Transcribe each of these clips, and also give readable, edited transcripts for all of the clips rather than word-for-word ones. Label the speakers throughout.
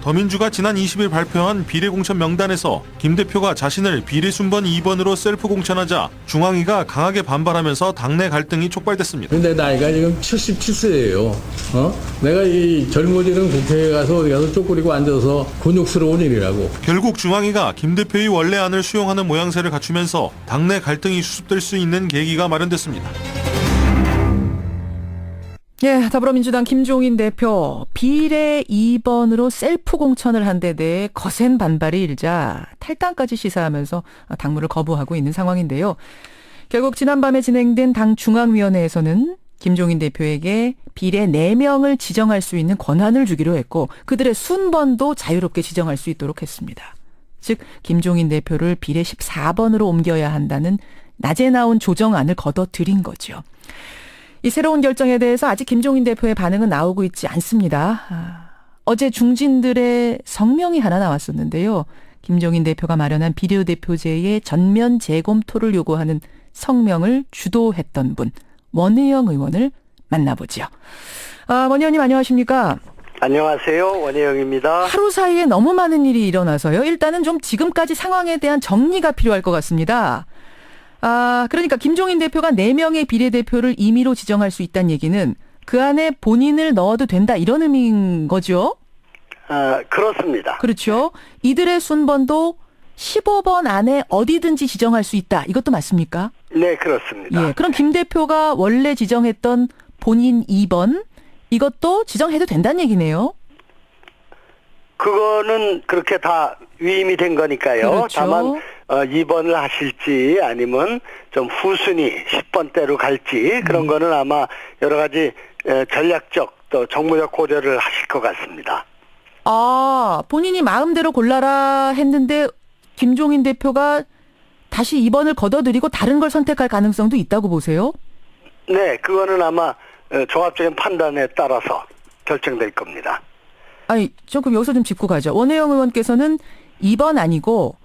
Speaker 1: 더민주가 지난 20일 발표한 비례공천 명단에서 김 대표가 자신을 비례순번 2번으로 셀프 공천하자 중앙위가 강하게 반발하면서 당내 갈등이 촉발됐습니다.
Speaker 2: 근데 나이가 지금 77세예요. 내가 이 젊어지는 국회에 가서 어디 가서 쪼그리고 앉아서 곤욕스러운 일이라고.
Speaker 1: 결국 중앙위가 김 대표의 원래 안을 수용하는 모양새를 갖추면서 당내 갈등이 수습될 수 있는 계기가 마련됐습니다.
Speaker 3: 예, 더불어민주당 김종인 대표 비례 2번으로 셀프 공천을 한 데 대해 거센 반발이 일자 탈당까지 시사하면서 당무를 거부하고 있는 상황인데요. 결국 지난밤에 진행된 당 중앙위원회에서는 김종인 대표에게 비례 4명을 지정할 수 있는 권한을 주기로 했고 그들의 순번도 자유롭게 지정할 수 있도록 했습니다. 즉 김종인 대표를 비례 14번으로 옮겨야 한다는 낮에 나온 조정안을 거둬들인 거죠. 이 새로운 결정에 대해서 아직 김종인 대표의 반응은 나오고 있지 않습니다. 어제 중진들의 성명이 하나 나왔었는데요. 김종인 대표가 마련한 비례대표제의 전면 재검토를 요구하는 성명을 주도했던 분, 원혜영 의원을 만나보죠. 원 의원님 안녕하십니까?
Speaker 4: 안녕하세요. 원혜영입니다.
Speaker 3: 하루 사이에 너무 많은 일이 일어나서요. 일단은 좀 지금까지 상황에 대한 정리가 필요할 것 같습니다. 그러니까 김종인 대표가 4명의 비례대표를 임의로 지정할 수 있다는 얘기는 그 안에 본인을 넣어도 된다 이런 의미인 거죠?
Speaker 4: 그렇습니다.
Speaker 3: 그렇죠. 이들의 순번도 15번 안에 어디든지 지정할 수 있다. 이것도 맞습니까?
Speaker 4: 네, 그렇습니다.
Speaker 3: 예. 그럼 김 대표가 원래 지정했던 본인 2번 이것도 지정해도 된다는 얘기네요.
Speaker 4: 그거는 그렇게 다 위임이 된 거니까요.
Speaker 3: 그렇죠.
Speaker 4: 다만 2번을 하실지 아니면 좀 후순위 10번대로 갈지 그런 거는 아마 여러 가지 전략적 또 정무적 고려를 하실 것 같습니다.
Speaker 3: 본인이 마음대로 골라라 했는데 김종인 대표가 다시 2번을 걷어들이고 다른 걸 선택할 가능성도 있다고 보세요?
Speaker 4: 네, 그거는 아마 종합적인 판단에 따라서 결정될 겁니다.
Speaker 3: 조금 여기서 좀 짚고 가죠. 원혜영 의원께서는 2번 아니고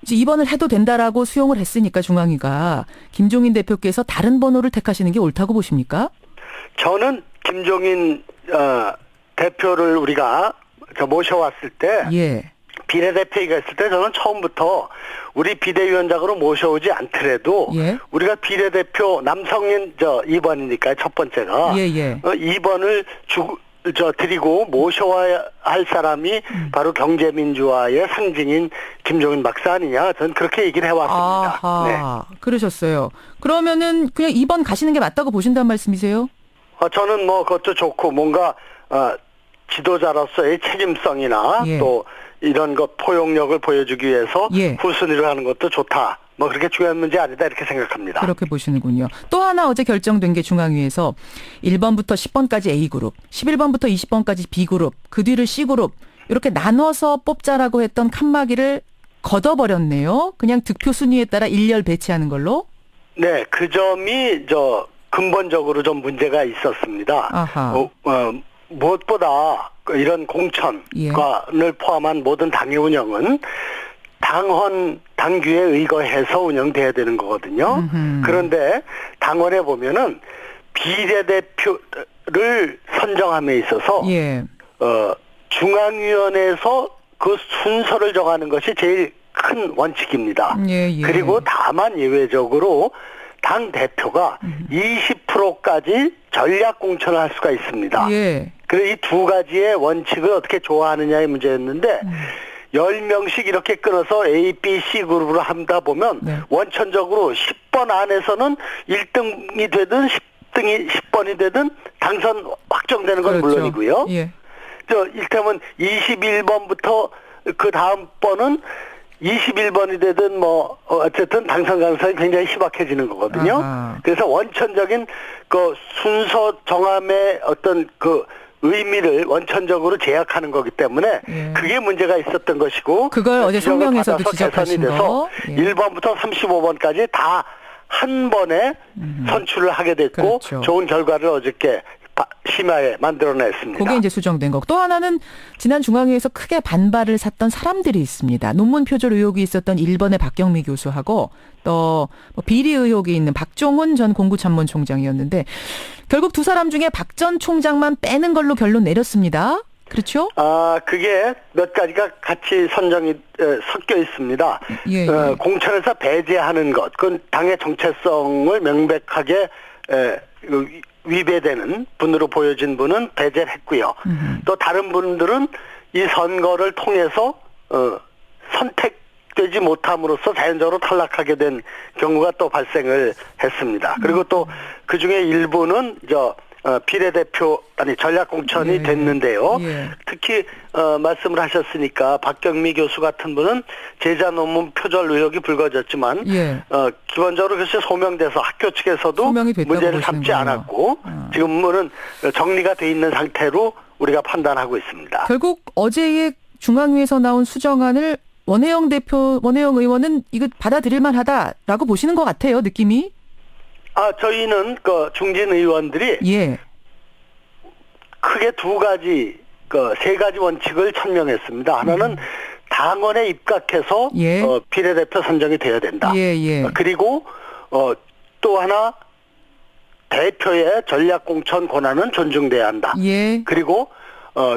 Speaker 3: 이제 2번을 해도 된다라고 수용을 했으니까 중앙위가 김종인 대표께서 다른 번호를 택하시는 게 옳다고 보십니까?
Speaker 4: 저는 김종인 대표를 우리가 모셔왔을 때
Speaker 3: 예.
Speaker 4: 비례대표가 있을 때 저는 처음부터 우리 비대위원장으로 모셔오지 않더라도
Speaker 3: 예.
Speaker 4: 우리가 비례대표 남성인 2번이니까 첫 번째가
Speaker 3: 예.
Speaker 4: 2번을 드리고 모셔와야 할 사람이 바로 경제민주화의 상징인 김종인 박사 아니냐. 저는 그렇게 얘기를 해왔습니다.
Speaker 3: 아하, 네. 그러셨어요. 그러면은 그냥 2번 가시는 게 맞다고 보신다는 말씀이세요?
Speaker 4: 저는 그것도 좋고 뭔가 지도자로서의 책임성이나
Speaker 3: 예.
Speaker 4: 또 이런 것 포용력을 보여주기 위해서
Speaker 3: 예.
Speaker 4: 후순위를 하는 것도 좋다. 그렇게 중요한 문제 아니다 이렇게 생각합니다.
Speaker 3: 그렇게 보시는군요. 또 하나 어제 결정된 게 중앙위에서 1번부터 10번까지 A그룹, 11번부터 20번까지 B그룹, 그 뒤를 C그룹 이렇게 나눠서 뽑자라고 했던 칸막이를 걷어버렸네요. 그냥 득표 순위에 따라 일렬 배치하는 걸로.
Speaker 4: 네, 그 점이 근본적으로 좀 문제가 있었습니다.
Speaker 3: 아하.
Speaker 4: 무엇보다 이런 공천을 포함한 모든 당의 운영은 당규에 의거해서 운영돼야 되는 거거든요. 그런데 당원에 보면은 비례대표를 선정함에 있어서
Speaker 3: 예.
Speaker 4: 중앙위원회에서 그 순서를 정하는 것이 제일 큰 원칙입니다.
Speaker 3: 예.
Speaker 4: 그리고 다만 예외적으로 당 대표가 20%까지 전략 공천을 할 수가 있습니다.
Speaker 3: 예.
Speaker 4: 그래서 이 두 가지의 원칙을 어떻게 조화하느냐의 문제였는데 10명씩 이렇게 끊어서 A, B, C 그룹으로 한다 보면
Speaker 3: 네.
Speaker 4: 원천적으로 10번 안에서는 1등이 되든 10번이 되든 당선 확정되는 건
Speaker 3: 그렇죠.
Speaker 4: 물론이고요.
Speaker 3: 예.
Speaker 4: 이를테면 21번부터 그 다음 번은 21번이 되든 어쨌든 당선 가능성이 굉장히 희박해지는 거거든요.
Speaker 3: 아하.
Speaker 4: 그래서 원천적인 그 순서 정함의 어떤 그 의미를 원천적으로 제약하는 거기 때문에 그게 문제가 있었던 것이고
Speaker 3: 그걸 어제 성명에서도 지적하신 거.
Speaker 4: 1번부터 35번까지 다 한 번에 선출을 하게 됐고
Speaker 3: 그렇죠.
Speaker 4: 좋은 결과를 어저께 심야에 만들어냈습니다.
Speaker 3: 그게 이제 수정된 거고 또 하나는 지난 중앙위에서 크게 반발을 샀던 사람들이 있습니다. 논문 표절 의혹이 있었던 1번의 박경미 교수하고 또 비리 의혹이 있는 박종훈 전 공구참모총장이었는데 결국 두 사람 중에 박 전 총장만 빼는 걸로 결론 내렸습니다. 그렇죠?
Speaker 4: 그게 몇 가지가 같이 선정이 섞여 있습니다.
Speaker 3: 예.
Speaker 4: 공천에서 배제하는 것, 그건 당의 정체성을 명백하게 위배되는 분으로 보여진 분은 배제를 했고요. 또 다른 분들은 이 선거를 통해서 선택되지 못함으로써 자연적으로 탈락하게 된 경우가 또 발생을 했습니다. 그리고 또 그중에 일부는 비례대표 전략공천이
Speaker 3: 예.
Speaker 4: 됐는데요.
Speaker 3: 예.
Speaker 4: 특히 말씀을 하셨으니까 박경미 교수 같은 분은 제자 논문 표절 의혹이 불거졌지만
Speaker 3: 예.
Speaker 4: 기본적으로 그것이 소명돼서 학교 측에서도
Speaker 3: 소명이 됐다고
Speaker 4: 문제를 삼지
Speaker 3: 보시는군요.
Speaker 4: 않았고 지금은 정리가 돼 있는 상태로 우리가 판단하고 있습니다.
Speaker 3: 결국 어제의 중앙위에서 나온 수정안을 원혜영 의원은 이거 받아들일 만하다라고 보시는 것 같아요, 느낌이.
Speaker 4: 저희는 중진 의원들이
Speaker 3: 예.
Speaker 4: 크게 세 가지 원칙을 천명했습니다. 하나는 당원에 입각해서
Speaker 3: 예.
Speaker 4: 비례대표 선정이 돼야 된다.
Speaker 3: 예.
Speaker 4: 그리고 또 하나 대표의 전략공천 권한은 존중돼야 한다.
Speaker 3: 예.
Speaker 4: 그리고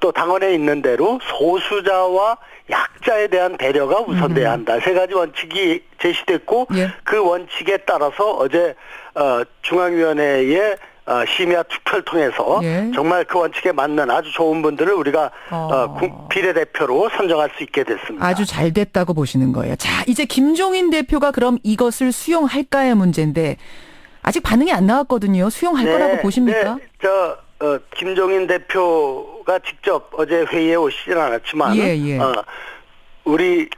Speaker 4: 또 당원에 있는 대로 소수자와 약자에 대한 배려가 우선돼야 한다. 세 가지 원칙이 제시됐고
Speaker 3: 예.
Speaker 4: 그 원칙에 따라서 어제 중앙위원회의 심야 투표를 통해서
Speaker 3: 예.
Speaker 4: 정말 그 원칙에 맞는 아주 좋은 분들을 우리가 비례대표로 선정할 수 있게 됐습니다.
Speaker 3: 아주 잘 됐다고 보시는 거예요. 자, 이제 김종인 대표가 그럼 이것을 수용할까의 문제인데 아직 반응이 안 나왔거든요. 수용할 거라고 보십니까?
Speaker 4: 김종인 대표가 직접 어제 회의에 오시진 않았지만
Speaker 3: 예.
Speaker 4: 우리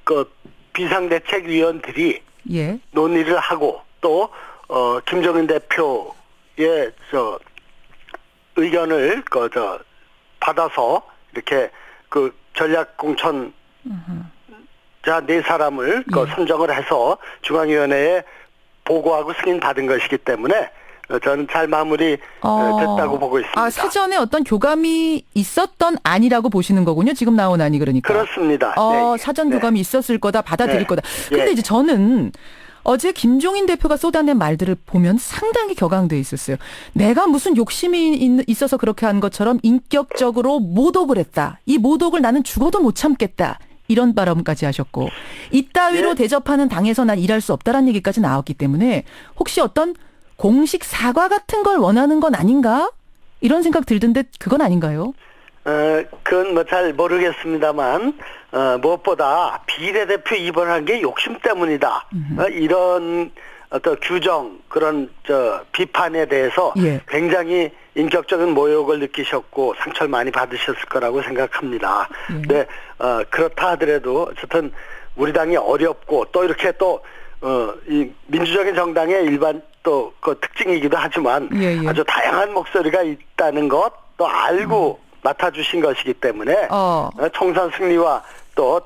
Speaker 4: 비상대책위원들이
Speaker 3: 예. 논의를
Speaker 4: 논의를 하고 또 김종인 대표의 의견을 받아서 이렇게 전략공천자 4사람을 선정을 해서 중앙위원회에 보고하고 승인받은 것이기 때문에 저는 잘 마무리 됐다고 보고 있습니다.
Speaker 3: 사전에 어떤 교감이 있었던 안이라고 보시는 거군요. 지금 나온 안이 그러니까.
Speaker 4: 그렇습니다. 네.
Speaker 3: 사전 교감이 있었을 거다, 받아들일
Speaker 4: 네.
Speaker 3: 거다. 근데
Speaker 4: 예.
Speaker 3: 이제 저는 어제 김종인 대표가 쏟아낸 말들을 보면 상당히 격앙돼 있었어요. 내가 무슨 욕심이 있어서 그렇게 한 것처럼 인격적으로 모독을 했다. 이 모독을 나는 죽어도 못 참겠다. 이런 발언까지 하셨고 이따위로
Speaker 4: 예.
Speaker 3: 대접하는 당에서 난 일할 수 없다라는 얘기까지 나왔기 때문에 혹시 어떤 공식 사과 같은 걸 원하는 건 아닌가? 이런 생각 들던데 그건 아닌가요?
Speaker 4: 그건 잘 모르겠습니다만 무엇보다 비례대표 입원한 게 욕심 때문이다. 이런 어떤 규정 그런 비판에 대해서
Speaker 3: 예.
Speaker 4: 굉장히 인격적인 모욕을 느끼셨고 상처를 많이 받으셨을 거라고 생각합니다. 네, 그렇다 하더라도 어쨌든 우리 당이 어렵고 또 이렇게 이 민주적인 정당의 일반 또 그 특징이기도 하지만
Speaker 3: 예.
Speaker 4: 아주 다양한 목소리가 있다는 것 또 알고 맡아주신 것이기 때문에 총선 승리와 또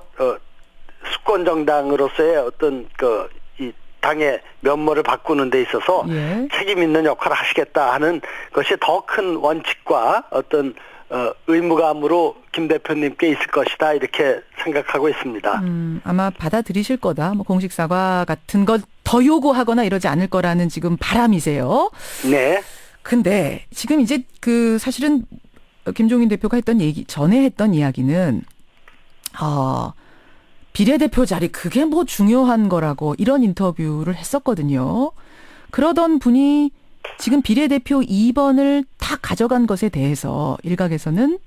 Speaker 4: 수권 정당으로서의 어떤 이 당의 면모를 바꾸는 데 있어서
Speaker 3: 예.
Speaker 4: 책임 있는 역할을 하시겠다 하는 것이 더 큰 원칙과 어떤 의무감으로 김 대표님께 있을 것이다 이렇게 생각하고 있습니다.
Speaker 3: 아마 받아들이실 거다. 공식 사과 같은 것 더 요구하거나 이러지 않을 거라는 지금 바람이세요.
Speaker 4: 네.
Speaker 3: 근데 지금 이제 사실은 김종인 대표가 전에 했던 이야기는 비례대표 자리 그게 뭐 중요한 거라고 이런 인터뷰를 했었거든요. 그러던 분이 지금 비례대표 2번을 다 가져간 것에 대해서 일각에서는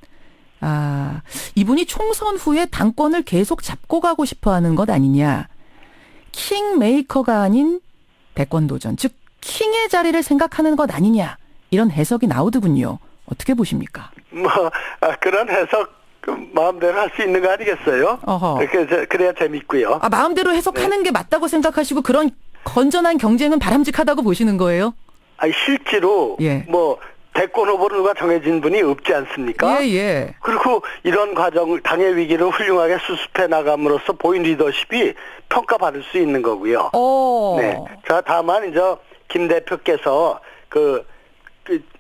Speaker 3: 이분이 총선 후에 당권을 계속 잡고 가고 싶어 하는 것 아니냐. 킹메이커가 아닌 대권도전, 즉 킹의 자리를 생각하는 것 아니냐. 이런 해석이 나오더군요. 어떻게 보십니까?
Speaker 4: 그런 해석 마음대로 할 수 있는 거 아니겠어요? 그래야 재밌고요.
Speaker 3: 마음대로 해석하는 게 맞다고 생각하시고 그런 건전한 경쟁은 바람직하다고 보시는 거예요?
Speaker 4: 실제로
Speaker 3: 예.
Speaker 4: 대권 후보가 정해진 분이 없지 않습니까?
Speaker 3: 예.
Speaker 4: 그리고 이런 과정, 당의 위기를 훌륭하게 수습해 나감으로써 보인 리더십이 평가받을 수 있는 거고요. 네. 자, 다만 이제 김 대표께서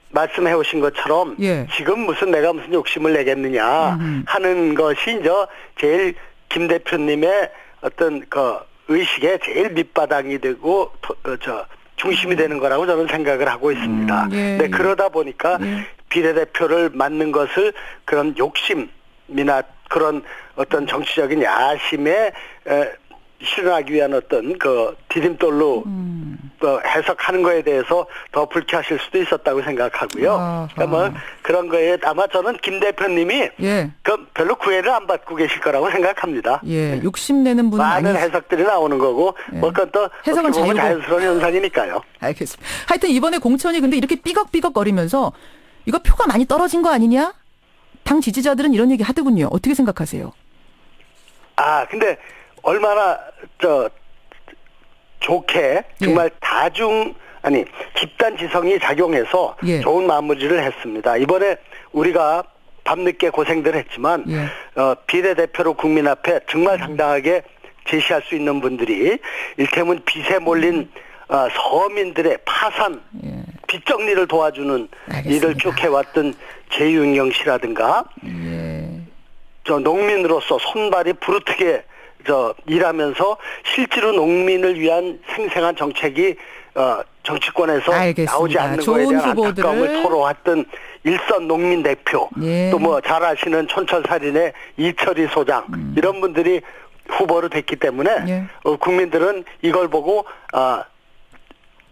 Speaker 4: 말씀해 오신 것처럼
Speaker 3: 예.
Speaker 4: 지금 내가 무슨 욕심을 내겠느냐 하는 것이 이제 제일 김 대표님의 어떤 의식의 제일 밑바닥이 되고 중심이 되는 거라고 저는 생각을 하고 있습니다.
Speaker 3: 예.
Speaker 4: 네, 그러다 보니까 비례대표를 맡는 것을 그런 욕심 야심이나 그런 어떤 정치적인 야심에 실현하기 위한 어떤 그 디딤돌로 해석하는 거에 대해서 더 불쾌하실 수도 있었다고 생각하고요.
Speaker 3: 아하.
Speaker 4: 그러니까 뭐 그런 거에 아마 저는 김 대표님이
Speaker 3: 예.
Speaker 4: 그 별로 구애를 안 받고 계실 거라고 생각합니다.
Speaker 3: 예, 욕심내는 분은
Speaker 4: 많은
Speaker 3: 아니.
Speaker 4: 해석들이 나오는 거고
Speaker 3: 예.
Speaker 4: 뭐 그건 또
Speaker 3: 해석은
Speaker 4: 어떻게 보면
Speaker 3: 자유고.
Speaker 4: 자연스러운 현상이니까요.
Speaker 3: 알겠습니다. 하여튼 이번에 공천이 근데 이렇게 삐걱삐걱거리면서 이거 표가 많이 떨어진 거 아니냐? 당 지지자들은 이런 얘기 하더군요. 어떻게 생각하세요?
Speaker 4: 근데 얼마나 좋게 정말 집단 지성이 작용해서
Speaker 3: 예.
Speaker 4: 좋은 마무리를 했습니다. 이번에 우리가 밤늦게 고생들 했지만
Speaker 3: 예.
Speaker 4: 비례대표로 국민 앞에 정말 당당하게 제시할 수 있는 분들이 일테면 빚에 몰린 서민들의 파산,
Speaker 3: 예.
Speaker 4: 빚 정리를 도와주는
Speaker 3: 알겠습니다.
Speaker 4: 일을 쭉 해왔던 재윤경 씨라든가
Speaker 3: 예.
Speaker 4: 농민으로서 손발이 부르트게 일하면서 실제로 농민을 위한 생생한 정책이 정치권에서
Speaker 3: 알겠습니다.
Speaker 4: 나오지 않는
Speaker 3: 좋은
Speaker 4: 거에 대한
Speaker 3: 후보들을.
Speaker 4: 안타까움을 토로했던 일선 농민 대표
Speaker 3: 예.
Speaker 4: 또 뭐 잘 아시는 촌철살인의 이철희 소장 이런 분들이 후보로 됐기 때문에
Speaker 3: 예.
Speaker 4: 국민들은 이걸 보고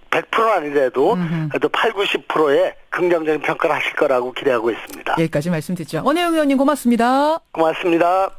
Speaker 4: 100%는 아니래도 그래도 80-90%의 긍정적인 평가를 하실 거라고 기대하고 있습니다.
Speaker 3: 여기까지 말씀 듣죠. 원혜영 의원님 고맙습니다.
Speaker 4: 고맙습니다.